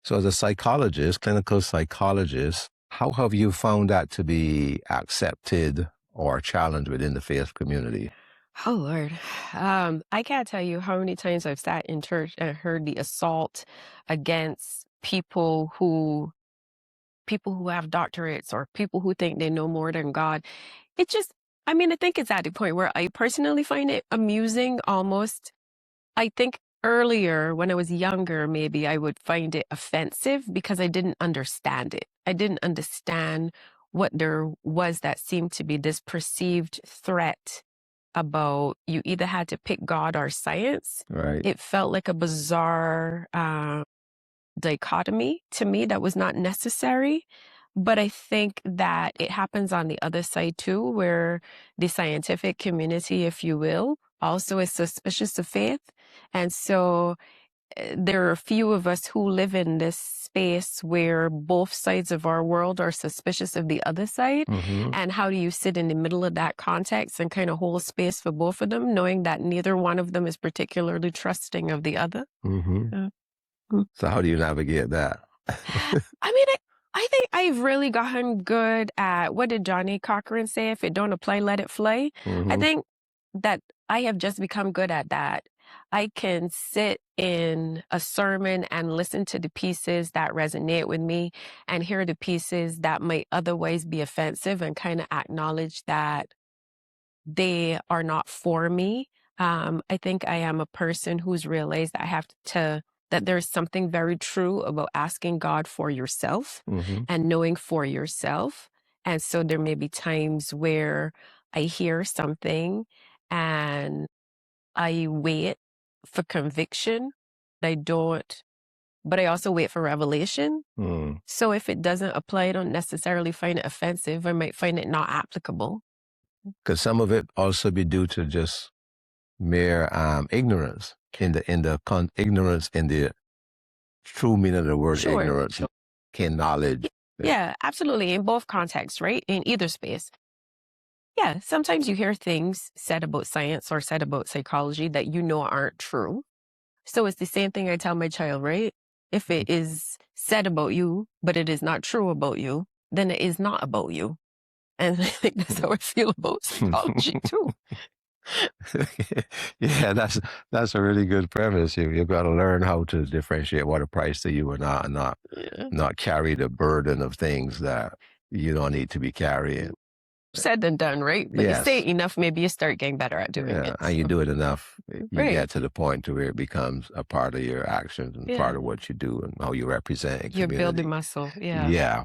So as a psychologist, clinical psychologist, how have you found that to be accepted or challenged within the faith community? Oh Lord. I can't tell you how many times I've sat in church and heard the assault against people who have doctorates or people who think they know more than God. It just I mean, I think it's at the point where I personally find it amusing almost. I think earlier when I was younger, maybe I would find it offensive because I didn't understand it. I didn't understand what there was that seemed to be this perceived threat about you either had to pick God or science. Right. It felt like a bizarre dichotomy to me that was not necessary. But I think that it happens on the other side too, where the scientific community, if you will, also is suspicious of faith. And so there are a few of us who live in this space where both sides of our world are suspicious of the other side. Mm-hmm. And how do you sit in the middle of that context and kind of hold space for both of them, knowing that neither one of them is particularly trusting of the other? Mm-hmm. Uh, mm. So how do you navigate that? I mean, I think I've really gotten good at, what did Johnny Cochran say? If it don't apply, let it fly. I Mm-hmm. think that I have just become good at that. I can sit in a sermon and listen to the pieces that resonate with me and hear the pieces that might otherwise be offensive and kind of acknowledge that they are not for me. I think I am a person who's realized that that there's something very true about asking God for yourself Mm-hmm. and knowing for yourself. And so there may be times where I hear something and I wait for conviction. I don't, but I also wait for revelation. Mm. So if it doesn't apply, I don't necessarily find it offensive. I might find it not applicable. Could some of it also be due to just mere ignorance ignorance in the true meaning of the word Sure. ignorance, can knowledge. Yeah, absolutely. In both contexts, right? In either space. Yeah, sometimes you hear things said about science or said about psychology that you know aren't true. So it's the same thing I tell my child, right? If it is said about you, but it is not true about you, then it is not about you. And I think that's how I feel about psychology too. Yeah, that's a really good premise. You've got to learn how to differentiate what applies to you or not, and Yeah. not carry the burden of things that you don't need to be carrying. Said and done, right? But you say Yes. it enough, maybe you start getting better at doing Yeah, it. and you So, do it enough, you right. get to the point to where it becomes a part of your actions and Yeah. part of what you do and how you represent a You're building community. muscle. Yeah. Yeah.